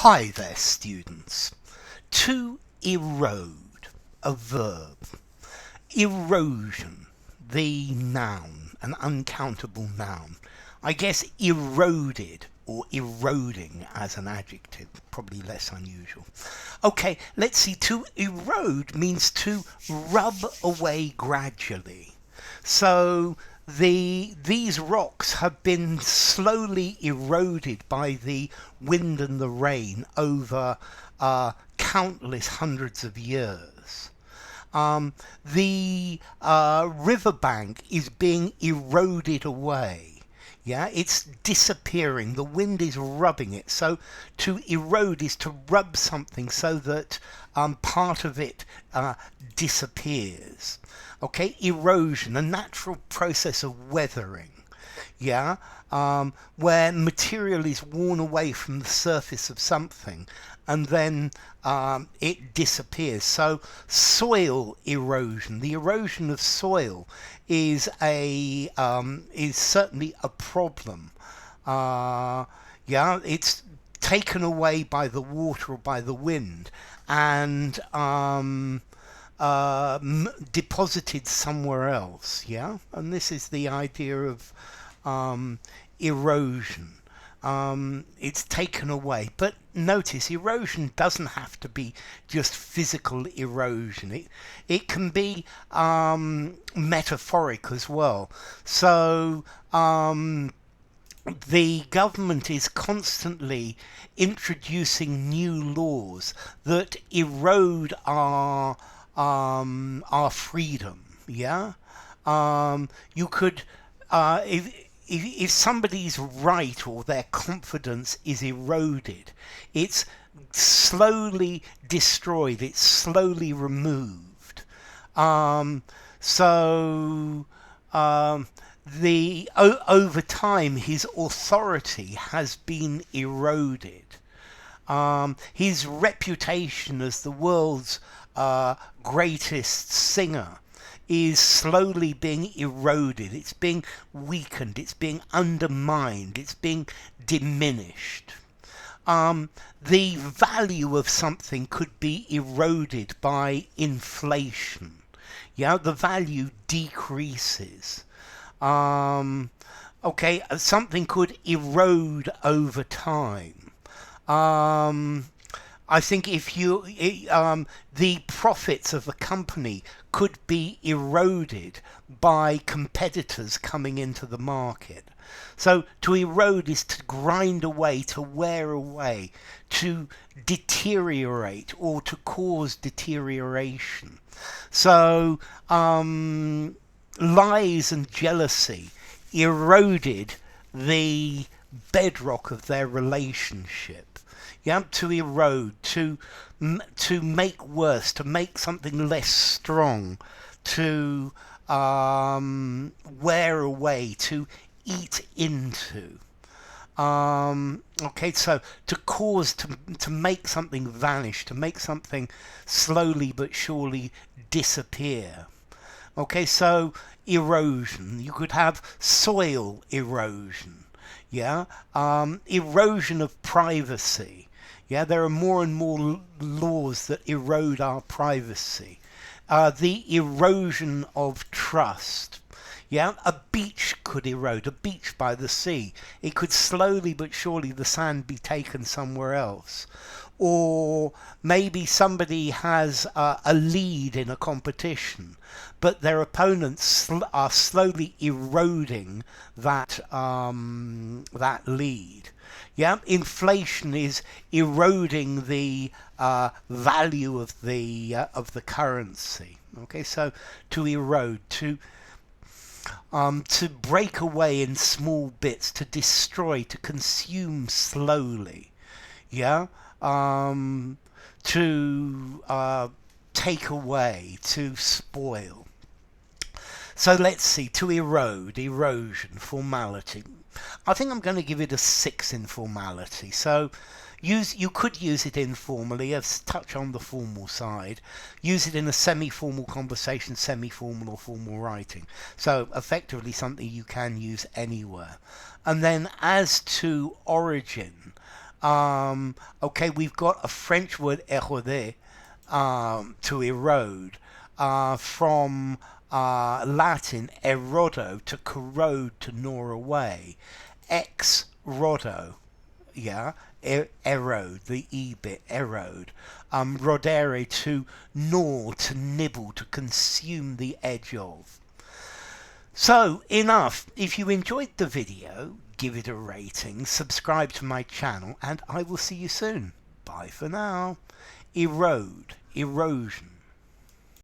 Hi there, students. To erode, a verb. Erosion, the noun, an uncountable noun. I guess eroded or eroding as an adjective, probably less unusual. Okay, let's see. To erode means to rub away gradually. So these rocks have been slowly eroded by the wind and the rain over countless hundreds of years. The riverbank is being eroded away. Yeah, it's disappearing. The wind is rubbing it. So to erode is to rub something so that part of it disappears. Okay, erosion, a natural process of weathering. Yeah, where material is worn away from the surface of something and then it disappears. So soil erosion, the erosion of soil is certainly a problem. Yeah, it's taken away by the water or by the wind and deposited somewhere else. Yeah, and this is the idea of erosion. It's taken away. But notice, erosion doesn't have to be just physical erosion. It can be metaphoric as well. So the government is constantly introducing new laws that erode our freedom. Yeah, you could if somebody's right or their confidence is eroded, it's slowly destroyed, it's slowly removed. Over time his authority has been eroded. His reputation as the world's greatest singer is slowly being eroded. It's being weakened. It's being undermined. It's being diminished. The value of something could be eroded by inflation. Yeah, the value decreases. Okay, something could erode over time. I think if the profits of a company could be eroded by competitors coming into the market. So to erode is to grind away, to wear away, to deteriorate or to cause deterioration. So lies and jealousy eroded the bedrock of their relationship. Yeah, to erode, to make worse, to make something less strong, to wear away, to eat into. Okay, so to cause, to make something vanish, to make something slowly but surely disappear. Okay, so erosion. You could have soil erosion. Yeah, erosion of privacy. Yeah, there are more and more laws that erode our privacy. The erosion of trust. Yeah, a beach could erode, a beach by the sea. It could slowly but surely the sand be taken somewhere else. Or maybe somebody has a lead in a competition, but their opponents are slowly eroding that lead. Yeah, inflation is eroding the value of the currency. Okay, so to erode, to break away in small bits, to destroy, to consume slowly. Yeah, to take away, to spoil. So let's see, to erode, erosion, formality. I think I'm going to give it a 6 in formality. So you could use it informally, as touch on the formal side. Use it in a semi-formal conversation, semi-formal or formal writing. So effectively something you can use anywhere. And then as to origin, Okay, we've got a French word erode, to erode, from Latin erodo, to corrode, to gnaw away. Ex rodo, yeah, erode, the e bit, erode. Rodere, to gnaw, to nibble, to consume the edge of. So, enough. If you enjoyed the video, give it a rating, subscribe to my channel, and I will see you soon. Bye for now. Erode, erosion.